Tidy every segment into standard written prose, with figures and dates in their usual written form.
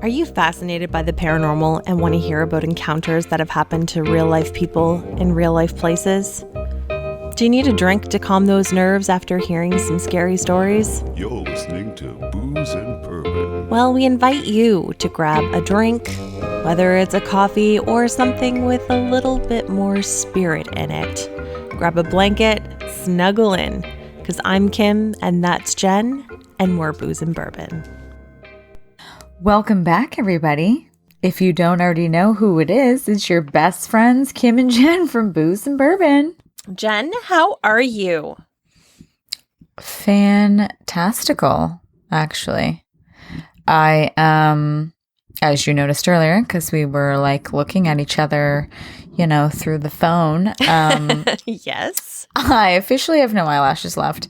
Are you fascinated by the paranormal and want to hear about encounters that have happened to real-life people in real-life places? Do you need a drink to calm those nerves after hearing some scary stories? You're listening to Booze and Bourbon. Well, we invite you to grab a drink, whether it's a coffee or something with a little bit more spirit in it. Grab a blanket, snuggle in, because I'm Kim and that's Jen, and we're Booze and Bourbon. Welcome back, everybody. If you don't already know who it is, it's your best friends, Kim and Jen from Booze and Bourbon. Jen, how are you? Fantastical, actually. I as you noticed earlier, because we were like looking at each other, through the phone. Yes. I officially have no eyelashes left.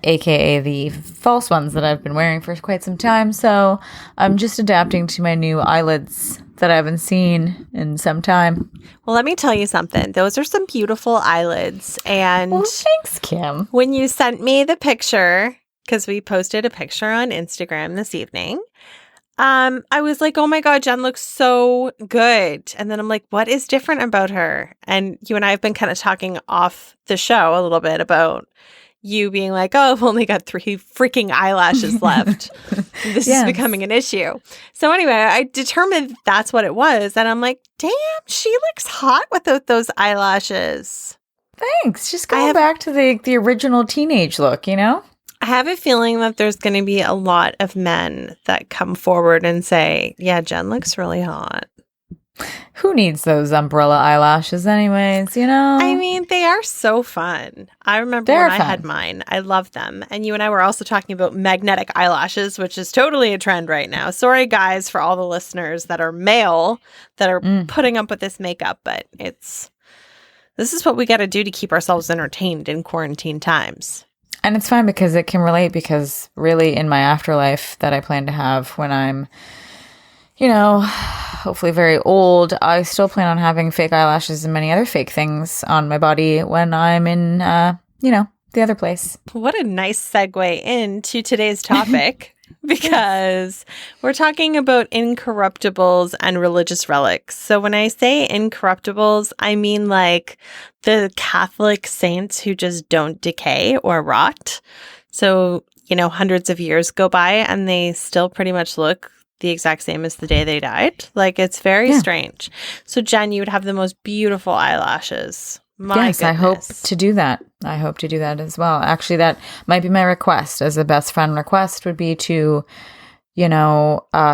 AKA the false ones that I've been wearing for quite some time. So I'm just adapting to my new eyelids that I haven't seen in some time. Well, let me tell you something. Those are some beautiful eyelids. And well, thanks, Kim. When you sent me the picture, because we posted a picture on Instagram this evening, I was like, oh my God, Jen looks so good. And then I'm like, what is different about her? And you and I have been kind of talking off the show a little bit about you being like, oh, I've only got 3 freaking eyelashes left. This is becoming an issue. So anyway, I determined that's what it was. And I'm like, damn, she looks hot without those eyelashes. Thanks. Just going back to the original teenage look, I have a feeling that there's going to be a lot of men that come forward and say, yeah, Jen looks really hot. Who needs those umbrella eyelashes anyways, I mean, they are so fun. I remember when I had mine. I love them. And you and I were also talking about magnetic eyelashes, which is totally a trend right now. Sorry, guys, for all the listeners that are male that are putting up with this makeup, but this is what we got to do to keep ourselves entertained in quarantine times. And it's fine because it can relate, because really in my afterlife that I plan to have when I'm hopefully very old, I still plan on having fake eyelashes and many other fake things on my body when I'm in, the other place. What a nice segue into today's topic, because we're talking about incorruptibles and religious relics. So when I say incorruptibles, I mean like the Catholic saints who just don't decay or rot. So, hundreds of years go by and they still pretty much look the exact same as the day they died. Like, it's very strange. So Jen, you would have the most beautiful eyelashes. My goodness. I hope to do that. I hope to do that as well. Actually, that might be my request as a best friend request, would be to,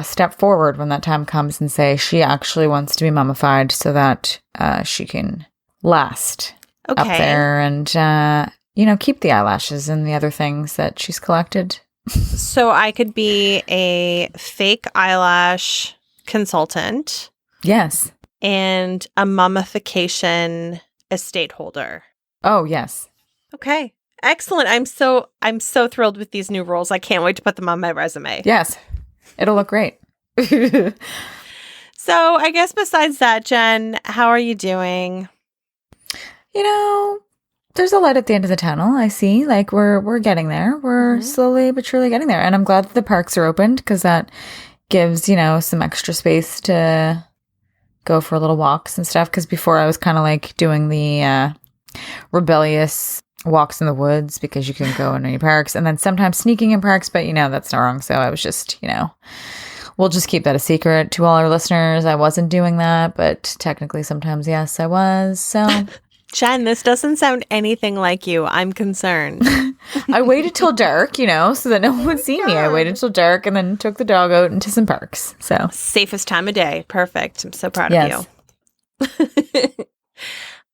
step forward when that time comes and say she actually wants to be mummified so that she can last up there and, keep the eyelashes and the other things that she's collected. So I could be a fake eyelash consultant. Yes. And a mummification estate holder. Oh, yes. Okay. Excellent. I'm so thrilled with these new roles. I can't wait to put them on my resume. Yes. It'll look great. So I guess besides that, Jen, how are you doing? There's a light at the end of the tunnel. I see. Like, we're getting there. We're slowly but surely getting there. And I'm glad that the parks are opened, because that gives, some extra space to go for little walks and stuff. Because before I was kind of like doing the rebellious walks in the woods because you couldn't go in any parks. And then sometimes sneaking in parks, but, that's not wrong. So I was just, we'll just keep that a secret to all our listeners. I wasn't doing that, but technically sometimes, yes, I was. So... Jen, this doesn't sound anything like you. I'm concerned. I waited till dark, so that no one would see me. I waited till dark and then took the dog out into some parks. So safest time of day. Perfect. I'm so proud of you.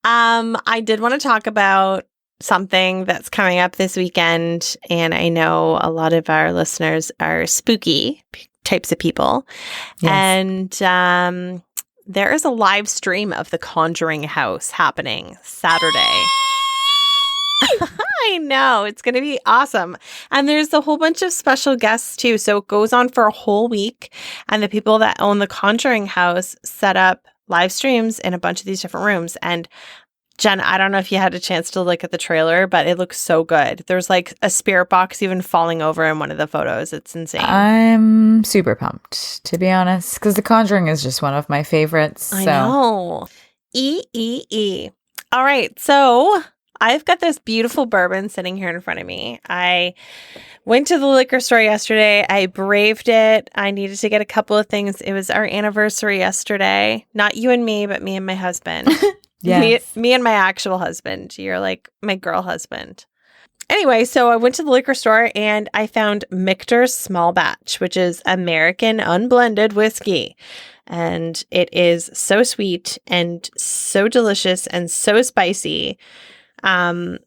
I did want to talk about something that's coming up this weekend, and I know a lot of our listeners are spooky types of people. Yes. And there is a live stream of The Conjuring House happening Saturday. I know. It's going to be awesome. And there's a whole bunch of special guests too. So it goes on for a whole week. And the people that own The Conjuring House set up live streams in a bunch of these different rooms. And Jen, I don't know if you had a chance to look at the trailer, but it looks so good. There's like a spirit box even falling over in one of the photos. It's insane. I'm super pumped, to be honest, because The Conjuring is just one of my favorites. I know. E. All right. So I've got this beautiful bourbon sitting here in front of me. I went to the liquor store yesterday. I braved it. I needed to get a couple of things. It was our anniversary yesterday. Not you and me, but me and my husband. Yes. Me and my actual husband. You're like my girl husband. Anyway, so I went to the liquor store and I found Michter's Small Batch, which is American unblended whiskey. And it is so sweet and so delicious and so spicy. I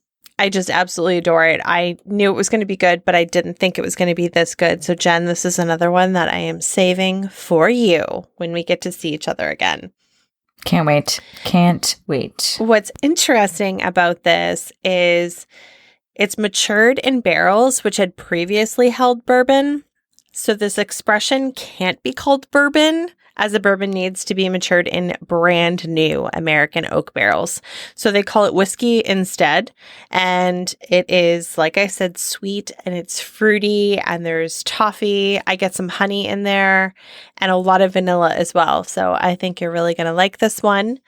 just absolutely adore it. I knew it was going to be good, but I didn't think it was going to be this good. So Jen, this is another one that I am saving for you when we get to see each other again. Can't wait. Can't wait. What's interesting about this is it's matured in barrels, which had previously held bourbon. So this expression can't be called bourbon, as the bourbon needs to be matured in brand new American oak barrels. So they call it whiskey instead. And it is, like I said, sweet and it's fruity and there's toffee. I get some honey in there and a lot of vanilla as well. So I think you're really going to like this one.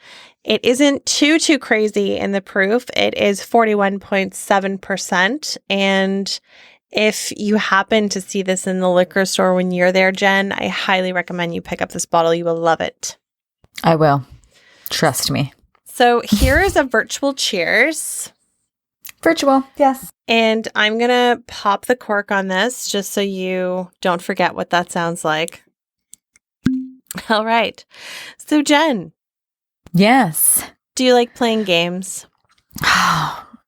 It isn't too crazy in the proof. It is 41.7%. And if you happen to see this in the liquor store when you're there, Jen, I highly recommend you pick up this bottle. You will love it. I will. Trust me. So here is a virtual cheers. Virtual, yes. And I'm going to pop the cork on this just so you don't forget what that sounds like. All right. So Jen. Yes. Do you like playing games?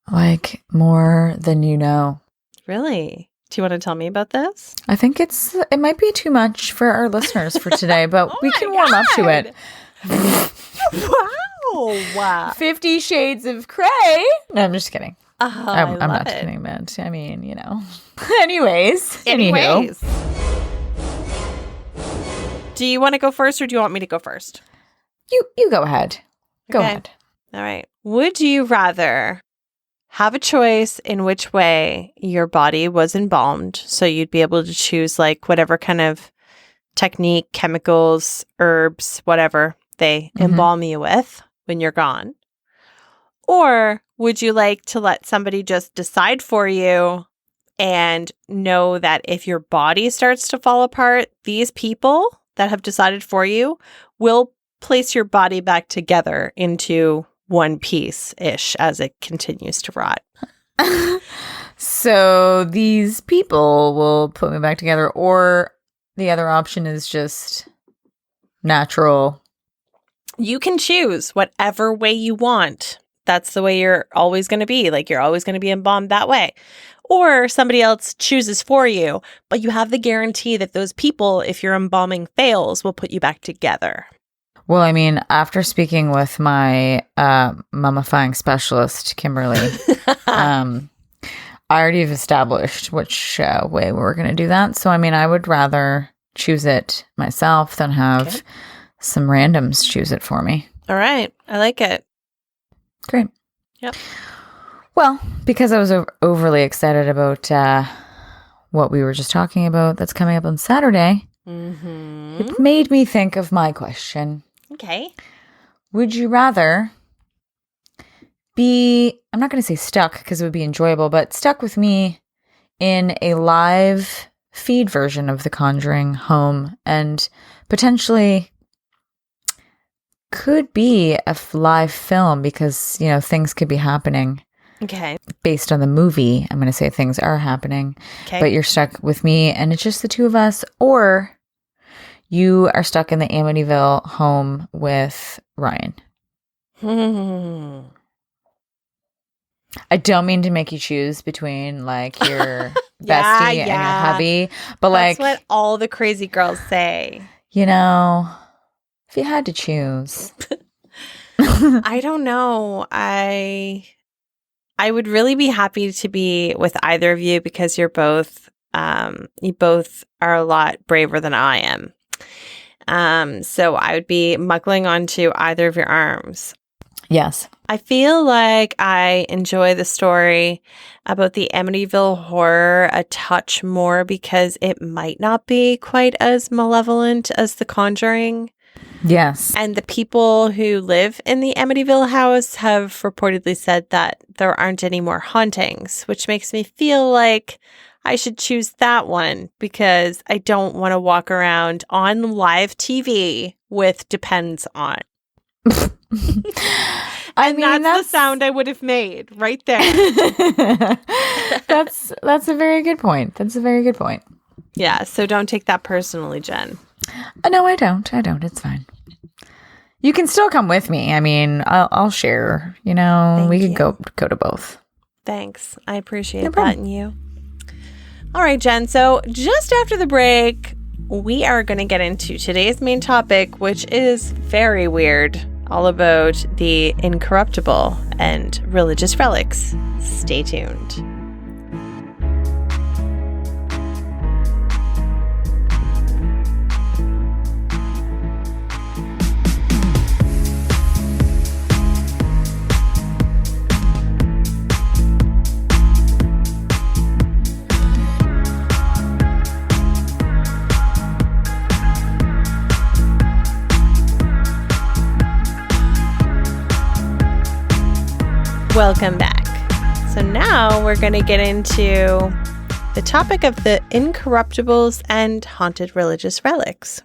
Like more than you know. Really? Do you want to tell me about this? I think it might be too much for our listeners for today, but we can warm up to it. Wow. 50 Shades of Grey. No, I'm just kidding. Oh, I'm not it. kidding, but I mean, you know. Anyways. Anywho. Do you want to go first or do you want me to go first? You go ahead. Go ahead. All right. Would you rather have a choice in which way your body was embalmed? So you'd be able to choose like whatever kind of technique, chemicals, herbs, whatever they embalm you with when you're gone. Or would you like to let somebody just decide for you and know that if your body starts to fall apart, these people that have decided for you will place your body back together into one piece-ish as it continues to rot. So these people will put me back together, or the other option is just natural. You can choose whatever way you want. That's the way you're always going to be. Like you're always going to be embalmed that way. Or somebody else chooses for you, but you have the guarantee that those people, if your embalming fails, will put you back together. Well, I mean, after speaking with my mummifying specialist, Kimberly, I already have established which way we're going to do that. So, I mean, I would rather choose it myself than have some randoms choose it for me. All right. I like it. Great. Yep. Well, because I was overly excited about what we were just talking about that's coming up on Saturday, it made me think of my question. Okay. Would you rather be, I'm not going to say stuck because it would be enjoyable, but stuck with me in a live feed version of The Conjuring home and potentially could be a live film because, you know, things could be happening. Okay. Based on the movie, I'm going to say things are happening, but you're stuck with me and it's just the two of us, or you are stuck in the Amityville home with Ryan. I don't mean to make you choose between like your bestie and your hubby, but that's like what all the crazy girls say. You know, if you had to choose. I don't know. I would really be happy to be with either of you because you both are a lot braver than I am. So I would be muggling onto either of your arms. Yes. I feel like I enjoy the story about the Amityville horror a touch more because it might not be quite as malevolent as The Conjuring. Yes. And the people who live in the Amityville house have reportedly said that there aren't any more hauntings, which makes me feel like I should choose that one because I don't want to walk around on live TV with Depends on. That's the sound I would have made right there. That's a very good point. That's a very good point. Yeah, so don't take that personally, Jen. No, I don't. It's fine. You can still come with me. I mean, I'll share. You know, Thank we you. could go to both. Thanks. I appreciate No that problem. in you. All right, Jen. So just after the break, we are going to get into today's main topic, which is very weird, all about the Incorruptible and religious relics. Stay tuned. Welcome back. So now we're going to get into the topic of the Incorruptibles and haunted religious relics.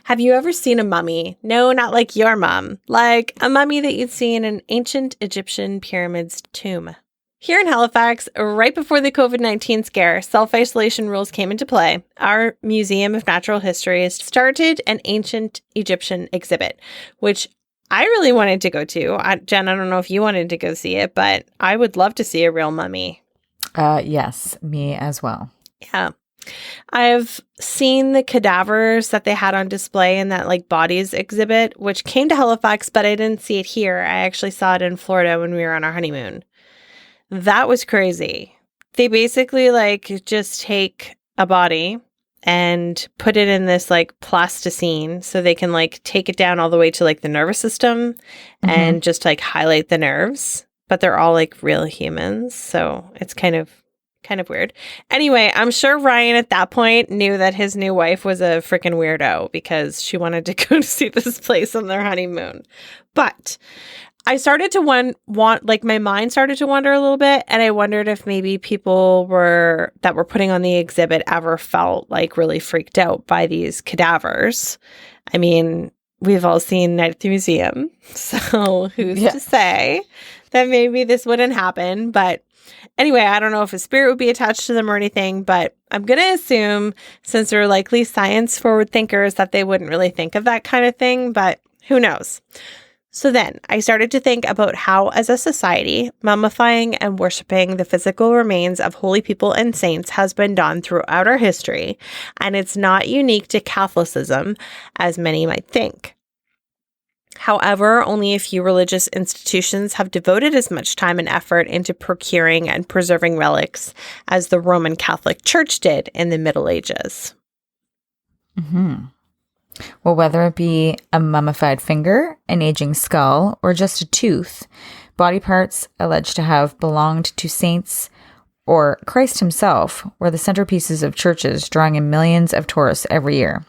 Have you ever seen a mummy? No, not like your mum. Like a mummy that you'd see in an ancient Egyptian pyramid's tomb. Here in Halifax, right before the COVID-19 scare, self-isolation rules came into play. Our Museum of Natural History started an ancient Egyptian exhibit, which I really wanted to go to. Jen, I don't know if you wanted to go see it, but I would love to see a real mummy. Yes, me as well. Yeah. I've seen the cadavers that they had on display in that like bodies exhibit, which came to Halifax, but I didn't see it here. I actually saw it in Florida when we were on our honeymoon. That was crazy. They basically like just take a body and put it in this like plasticine so they can like take it down all the way to like the nervous system and just like highlight the nerves, but they're all like real humans. So it's kind of weird. Anyway, I'm sure Ryan at that point knew that his new wife was a freaking weirdo because she wanted to go to see this place on their honeymoon. But I started to my mind started to wander a little bit, and I wondered if maybe people that were putting on the exhibit ever felt like really freaked out by these cadavers. I mean, we've all seen Night at the Museum, so who's to say that maybe this wouldn't happen? But anyway, I don't know if a spirit would be attached to them or anything, but I'm going to assume, since they're likely science-forward thinkers, that they wouldn't really think of that kind of thing, but who knows? So then I started to think about how, as a society, mummifying and worshiping the physical remains of holy people and saints has been done throughout our history, and it's not unique to Catholicism, as many might think. However, only a few religious institutions have devoted as much time and effort into procuring and preserving relics as the Roman Catholic Church did in the Middle Ages. Well, whether it be a mummified finger, an aging skull, or just a tooth, body parts alleged to have belonged to saints or Christ himself were the centerpieces of churches, drawing in millions of tourists every year.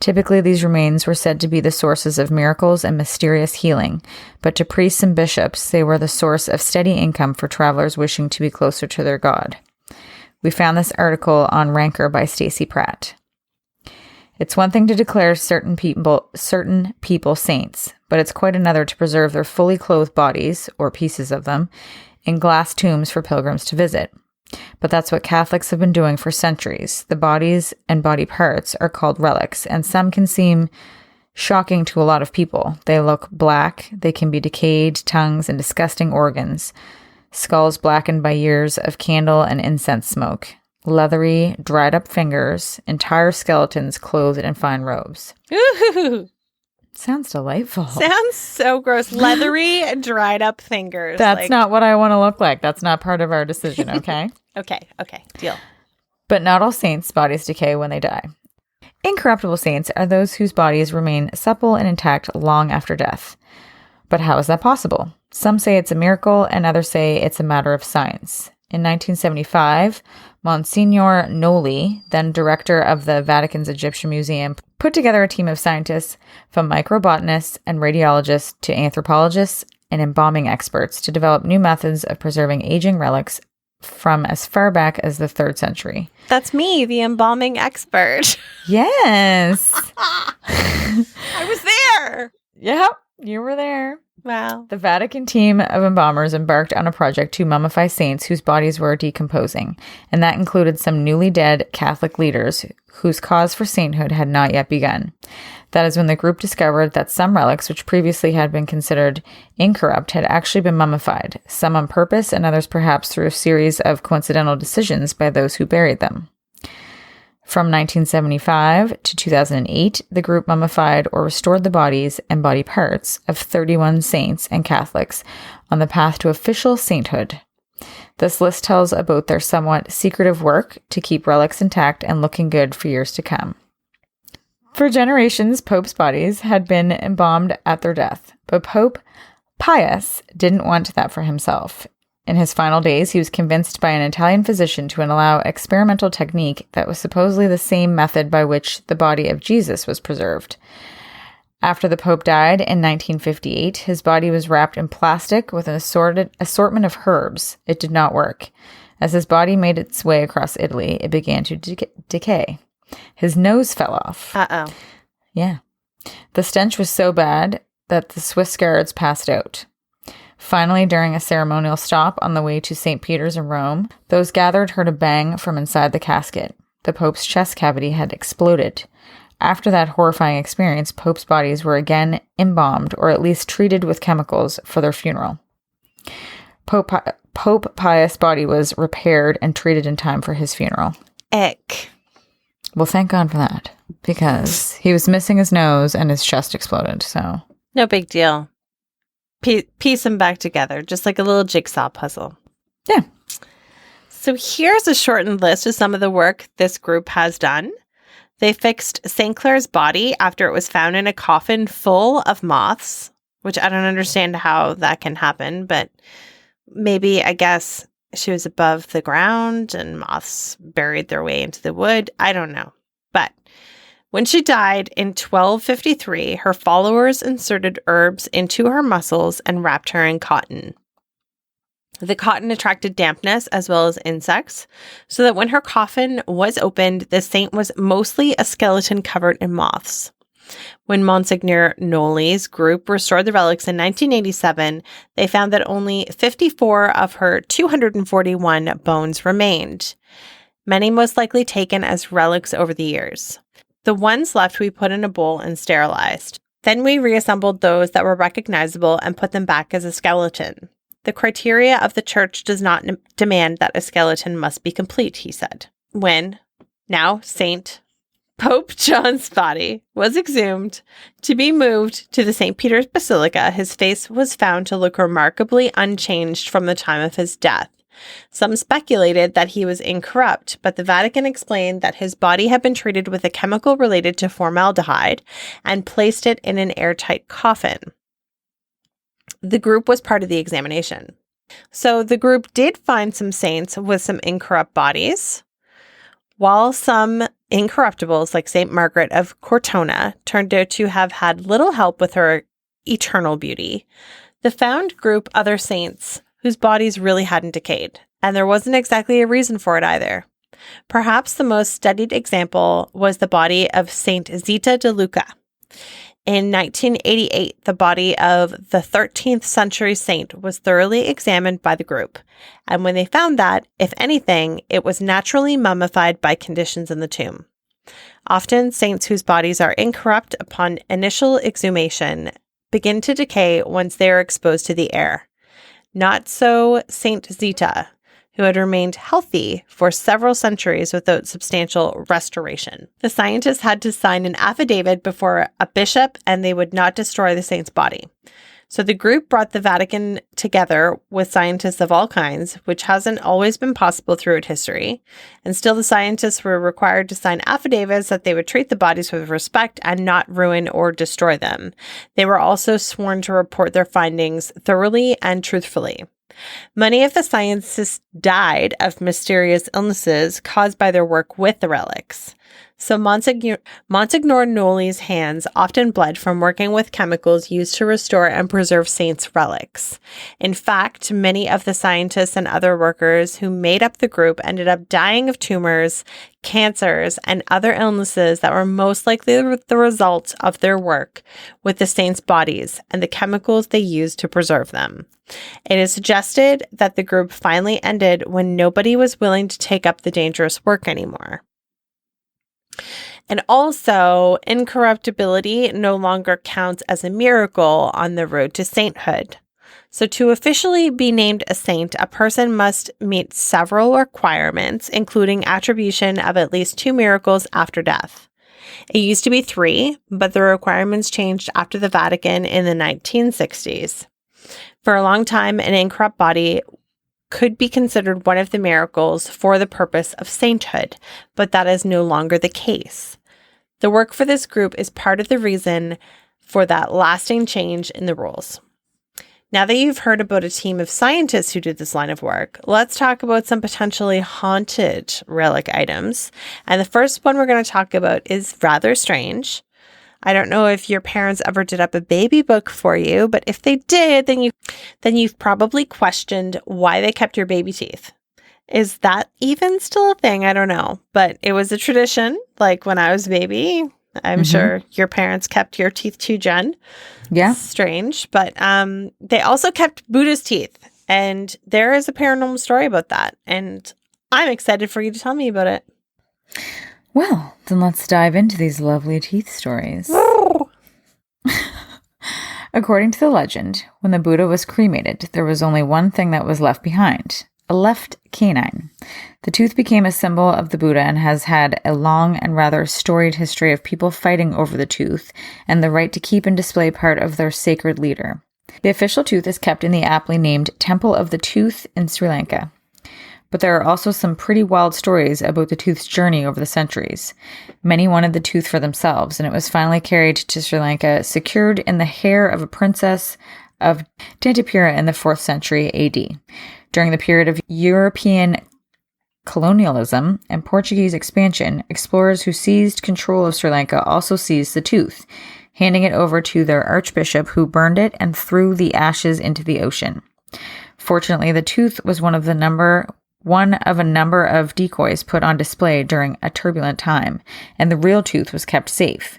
Typically, these remains were said to be the sources of miracles and mysterious healing, but to priests and bishops, they were the source of steady income for travelers wishing to be closer to their God. We found this article on Ranker by Stacey Pratt. It's one thing to declare certain people saints, but it's quite another to preserve their fully clothed bodies, or pieces of them, in glass tombs for pilgrims to visit. But that's what Catholics have been doing for centuries. The bodies and body parts are called relics, and some can seem shocking to a lot of people. They look black, they can be decayed tongues and disgusting organs, skulls blackened by years of candle and incense smoke, leathery, dried up fingers, entire skeletons clothed in fine robes. Ooh, Sounds delightful. sounds so gross. Leathery, dried up fingers. That's not what I want to look like. That's not part of our decision, okay? Okay, deal. But not all saints' bodies decay when they die. Incorruptible saints are those whose bodies remain supple and intact long after death. But how is that possible? Some say it's a miracle and others say it's a matter of science. In 1975, Monsignor Noli, then director of the Vatican's Egyptian Museum, put together a team of scientists, from microbotanists and radiologists to anthropologists and embalming experts, to develop new methods of preserving aging relics from as far back as the 3rd century. That's me, the embalming expert. Yes. I was there. Yep, you were there. Wow. The Vatican team of embalmers embarked on a project to mummify saints whose bodies were decomposing, and that included some newly dead Catholic leaders whose cause for sainthood had not yet begun. That is when the group discovered that some relics, which previously had been considered incorrupt, had actually been mummified, some on purpose and others perhaps through a series of coincidental decisions by those who buried them. From 1975 to 2008, the group mummified or restored the bodies and body parts of 31 saints and Catholics on the path to official sainthood. This list tells about their somewhat secretive work to keep relics intact and looking good for years to come. For generations, Popes' bodies had been embalmed at their death, but Pope Pius didn't want that for himself. In his final days, he was convinced by an Italian physician to allow experimental technique that was supposedly the same method by which the body of Jesus was preserved. After the Pope died in 1958, his body was wrapped in plastic with an assortment of herbs. It did not work. As his body made its way across Italy, it began to decay. His nose fell off. Uh-oh. Yeah. The stench was so bad that the Swiss guards passed out. Finally, during a ceremonial stop on the way to St. Peter's in Rome, those gathered heard a bang from inside the casket. The Pope's chest cavity had exploded. After that horrifying experience, Pope's bodies were again embalmed, or at least treated with chemicals, for their funeral. Pope Pius' body was repaired and treated in time for his funeral. Ick. Well, thank God for that, because he was missing his nose and his chest exploded, so... No big deal. Piece them back together, just like a little jigsaw puzzle. Yeah. So here's a shortened list of some of the work this group has done. They fixed St. Clair's body after it was found in a coffin full of moths, which I don't understand how that can happen, but maybe, I guess, she was above the ground and moths buried their way into the wood. I don't know. But when she died in 1253, her followers inserted herbs into her muscles and wrapped her in cotton. The cotton attracted dampness as well as insects, so that when her coffin was opened, the saint was mostly a skeleton covered in moths. When Monsignor Noli's group restored the relics in 1987, they found that only 54 of her 241 bones remained, many most likely taken as relics over the years. The ones left we put in a bowl and sterilized. Then we reassembled those that were recognizable and put them back as a skeleton. The criteria of the church does not demand that a skeleton must be complete, he said. When, now Saint Pope John's body was exhumed to be moved to the St. Peter's Basilica, his face was found to look remarkably unchanged from the time of his death. Some speculated that he was incorrupt, but the Vatican explained that his body had been treated with a chemical related to formaldehyde and placed it in an airtight coffin. The group was part of the examination. So the group did find some saints with some incorrupt bodies, while some incorruptibles, like St. Margaret of Cortona, turned out to have had little help with her eternal beauty. The found group other saints whose bodies really hadn't decayed, and there wasn't exactly a reason for it either. Perhaps the most studied example was the body of Saint Zita de Luca. In 1988, the body of the 13th century saint was thoroughly examined by the group, and when they found that, if anything, it was naturally mummified by conditions in the tomb. Often, saints whose bodies are incorrupt upon initial exhumation begin to decay once they are exposed to the air. Not so Saint Zita, who had remained healthy for several centuries without substantial restoration. The scientists had to sign an affidavit before a bishop, and they would not destroy the saint's body. So the group brought the Vatican together with scientists of all kinds, which hasn't always been possible throughout history. And still the scientists were required to sign affidavits that they would treat the bodies with respect and not ruin or destroy them. They were also sworn to report their findings thoroughly and truthfully. Many of the scientists died of mysterious illnesses caused by their work with the relics. So Monsignor Noli's hands often bled from working with chemicals used to restore and preserve saints' relics. In fact, many of the scientists and other workers who made up the group ended up dying of tumors, cancers, and other illnesses that were most likely the result of their work with the saints' bodies and the chemicals they used to preserve them. It is suggested that the group finally ended when nobody was willing to take up the dangerous work anymore. And also, incorruptibility no longer counts as a miracle on the road to sainthood. So to officially be named a saint, a person must meet several requirements, including attribution of at least 2 miracles after death. It used to be 3, but the requirements changed after the Vatican in the 1960s. For a long time, an incorrupt body could be considered one of the miracles for the purpose of sainthood, but that is no longer the case. The work for this group is part of the reason for that lasting change in the rules. Now that you've heard about a team of scientists who did this line of work, let's talk about some potentially haunted relic items. And the first one we're going to talk about is rather strange. I don't know if your parents ever did up a baby book for you, but if they did, then you've probably questioned why they kept your baby teeth. Is that even still a thing? I don't know, but it was a tradition. Like when I was a baby, I'm sure your parents kept your teeth too, Jen. Yeah. Strange, but they also kept Buddha's teeth, and there is a paranormal story about that, and I'm excited for you to tell me about it. Well, then let's dive into these lovely teeth stories. According to the legend, when the Buddha was cremated, there was only one thing that was left behind: a left canine. The tooth became a symbol of the Buddha and has had a long and rather storied history of people fighting over the tooth and the right to keep and display part of their sacred leader. The official tooth is kept in the aptly named Temple of the Tooth in Sri Lanka. But there are also some pretty wild stories about the tooth's journey over the centuries. Many wanted the tooth for themselves, and it was finally carried to Sri Lanka, secured in the hair of a princess of Tantipura in the 4th century AD. During the period of European colonialism and Portuguese expansion, explorers who seized control of Sri Lanka also seized the tooth, handing it over to their archbishop, who burned it and threw the ashes into the ocean. Fortunately, the tooth was one of a number of decoys put on display during a turbulent time, and the real tooth was kept safe.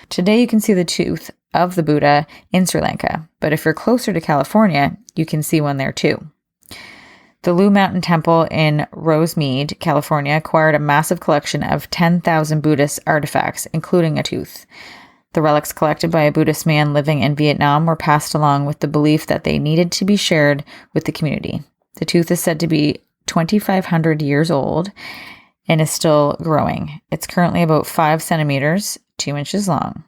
Today you can see the tooth of the Buddha in Sri Lanka, but if you're closer to California, you can see one there too. The Lou Mountain Temple in Rosemead, California, acquired a massive collection of 10,000 Buddhist artifacts, including a tooth. The relics collected by a Buddhist man living in Vietnam were passed along with the belief that they needed to be shared with the community. The tooth is said to be 2,500 years old and is still growing. It's currently about 5 centimeters, 2 inches long.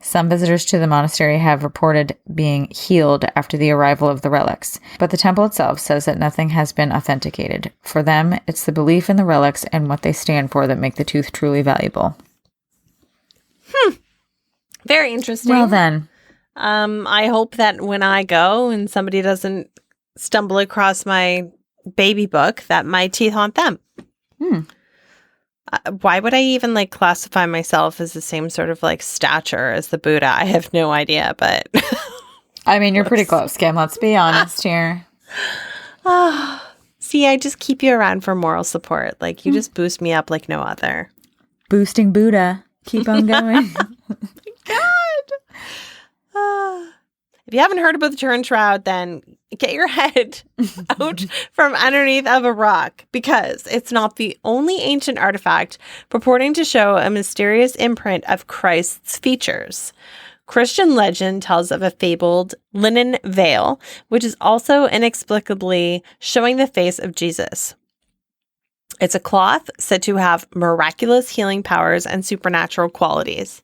Some visitors to the monastery have reported being healed after the arrival of the relics, but the temple itself says that nothing has been authenticated. For them, it's the belief in the relics and what they stand for that make the tooth truly valuable. Very interesting. Well then. I hope that when I go and somebody doesn't stumble across my baby book, that my teeth haunt them. Why would I even classify myself as the same sort of stature as the Buddha? I have no idea, but I mean, you're pretty close, Kim. Let's be honest here. See, I just keep you around for moral support. You just boost me up like no other. Boosting Buddha. Keep on going. God. If you haven't heard about the Turin Shroud, then get your head out from underneath of a rock, because it's not the only ancient artifact purporting to show a mysterious imprint of Christ's features. Christian legend tells of a fabled linen veil, which is also inexplicably showing the face of Jesus. It's a cloth said to have miraculous healing powers and supernatural qualities.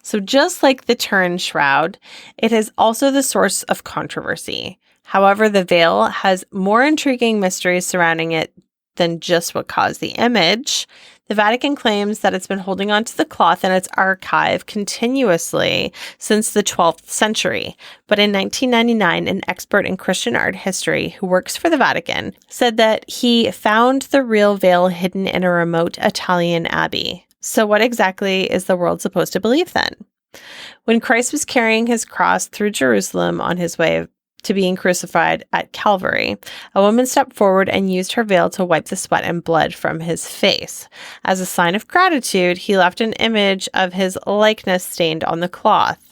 So just like the Turin Shroud, it is also the source of controversy. However, the veil has more intriguing mysteries surrounding it than just what caused the image. The Vatican claims that it's been holding on to the cloth in its archive continuously since the 12th century. But in 1999, an expert in Christian art history who works for the Vatican said that he found the real veil hidden in a remote Italian abbey. So what exactly is the world supposed to believe then? When Christ was carrying his cross through Jerusalem on his way to being crucified at Calvary, a woman stepped forward and used her veil to wipe the sweat and blood from his face. As a sign of gratitude, he left an image of his likeness stained on the cloth.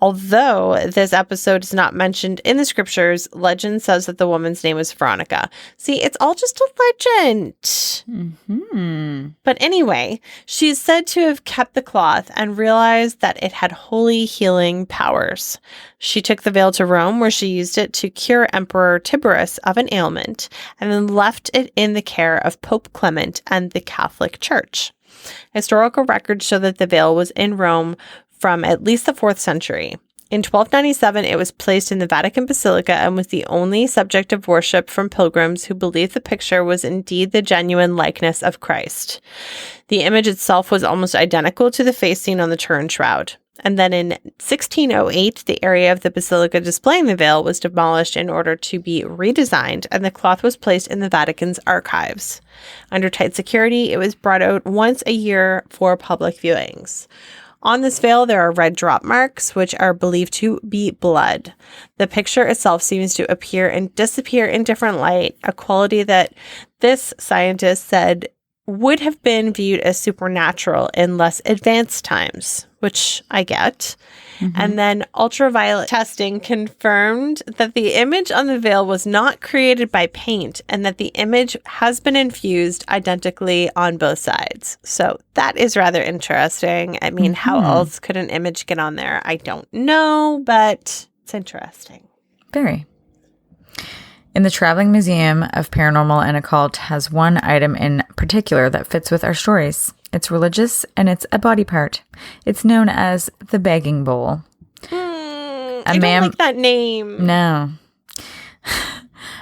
Although this episode is not mentioned in the scriptures, legend says that the woman's name was Veronica. See, it's all just a legend. Mm-hmm. But anyway, she's said to have kept the cloth and realized that it had holy healing powers. She took the veil to Rome, where she used it to cure Emperor Tiberius of an ailment, and then left it in the care of Pope Clement and the Catholic Church. Historical records show that the veil was in Rome from at least the 4th century. In 1297, it was placed in the Vatican Basilica and was the only subject of worship from pilgrims who believed the picture was indeed the genuine likeness of Christ. The image itself was almost identical to the face seen on the Turin Shroud. And then in 1608, the area of the basilica displaying the veil was demolished in order to be redesigned, and the cloth was placed in the Vatican's archives. Under tight security, it was brought out once a year for public viewings. On this veil, there are red drop marks, which are believed to be blood. The picture itself seems to appear and disappear in different light, a quality that this scientist said would have been viewed as supernatural in less advanced times, which I get. Mm-hmm. And then ultraviolet testing confirmed that the image on the veil was not created by paint and that the image has been infused identically on both sides. So that is rather interesting. I mean, how else could an image get on there? I don't know, but it's interesting. Very. In the Traveling Museum of Paranormal and Occult has one item in particular that fits with our stories. It's religious and it's a body part. It's known as the begging bowl. I don't like that name. No.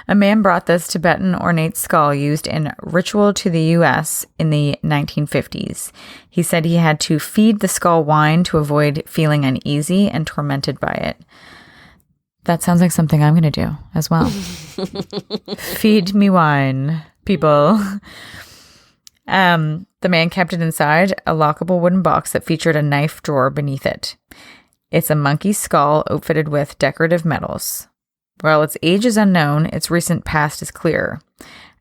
A man brought this Tibetan ornate skull used in ritual to the U.S. in the 1950s. He said he had to feed the skull wine to avoid feeling uneasy and tormented by it. That sounds like something I'm going to do as well. Feed me wine, people. The man kept it inside a lockable wooden box that featured a knife drawer beneath it. It's a monkey skull outfitted with decorative medals. While its age is unknown, its recent past is clear.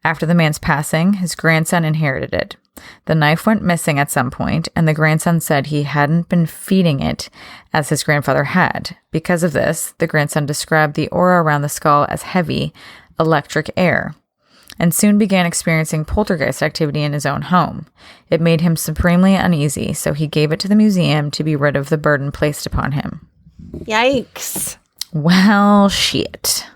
After the man's passing, his grandson inherited it. The knife went missing at some point, and the grandson said he hadn't been feeding it as his grandfather had. Because of this, the grandson described the aura around the skull as heavy, electric air, and soon began experiencing poltergeist activity in his own home. It made him supremely uneasy, so he gave it to the museum to be rid of the burden placed upon him. Yikes. Well, shit.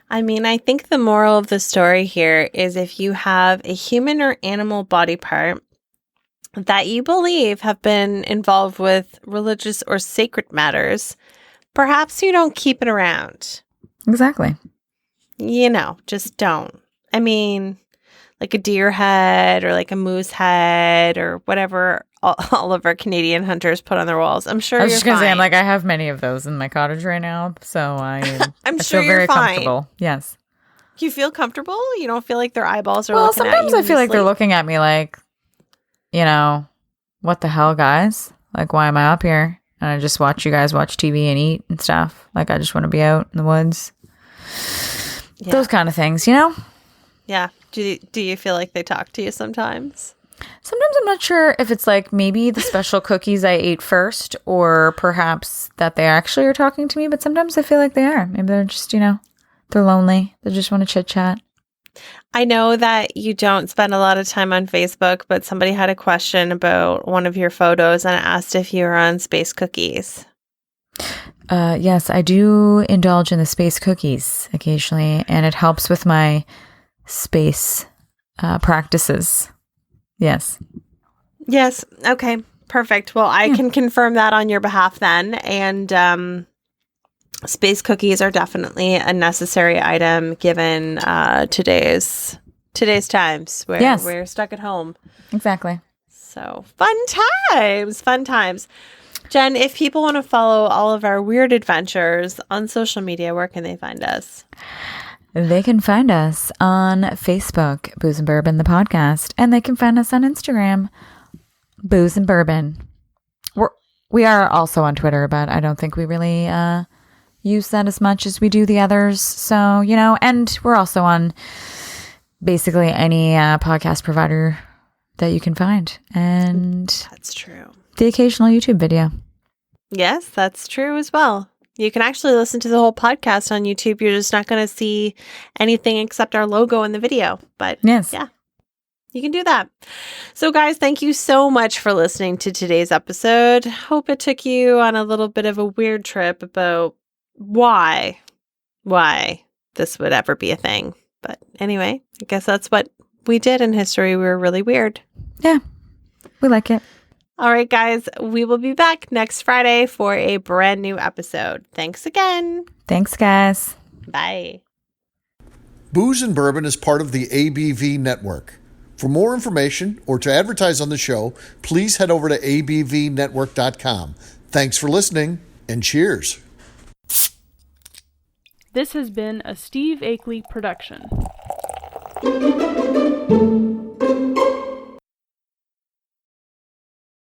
I mean, I think the moral of the story here is if you have a human or animal body part that you believe have been involved with religious or sacred matters, perhaps you don't keep it around. Exactly. You know, just don't. I mean, like a deer head or like a moose head or whatever all of our Canadian hunters put on their walls. I'm sure I was you're just going to fine. say, I have many of those in my cottage right now, so I I'm I sure feel you're very fine. comfortable. Yes. You feel comfortable? You don't feel like their eyeballs are Well, looking at you? sometimes I when feel you like they're sleep? looking at me like, what the hell, guys? Like, why am I up here? And I just watch you guys watch TV and eat and stuff. Like, I just want to be out in the woods. Yeah. Those kind of things, Yeah. Do you feel like they talk to you sometimes? Sometimes I'm not sure if it's like maybe the special cookies I ate first or perhaps that they actually are talking to me, but sometimes I feel like they are. Maybe they're just, they're lonely. They just want to chit chat. I know that you don't spend a lot of time on Facebook, but somebody had a question about one of your photos and asked if you were on space cookies. Yes, I do indulge in the space cookies occasionally, and it helps with my space practices. Yes. Yes. Okay. Perfect. Well, I can confirm that on your behalf then. And space cookies are definitely a necessary item given today's times where we're stuck at home. Exactly. So fun times. Jen, if people want to follow all of our weird adventures on social media, where can they find us? They can find us on Facebook, Booze and Bourbon, the podcast, and they can find us on Instagram, Booze and Bourbon. We are also on Twitter, but I don't think we really use that as much as we do the others. So, and we're also on basically any podcast provider that you can find. And that's true. The occasional YouTube video. Yes, that's true as well. You can actually listen to the whole podcast on YouTube. You're just not going to see anything except our logo in the video. But yes. Yeah, you can do that. So guys, thank you so much for listening to today's episode. Hope it took you on a little bit of a weird trip about why this would ever be a thing. But anyway, I guess that's what we did in history. We were really weird. Yeah, we like it. All right, guys, we will be back next Friday for a brand new episode. Thanks again. Thanks, guys. Bye. Booze and Bourbon is part of the ABV network. For more information or to advertise on the show, please head over to abvnetwork.com. Thanks for listening, and cheers. This has been a Steve Akeley production.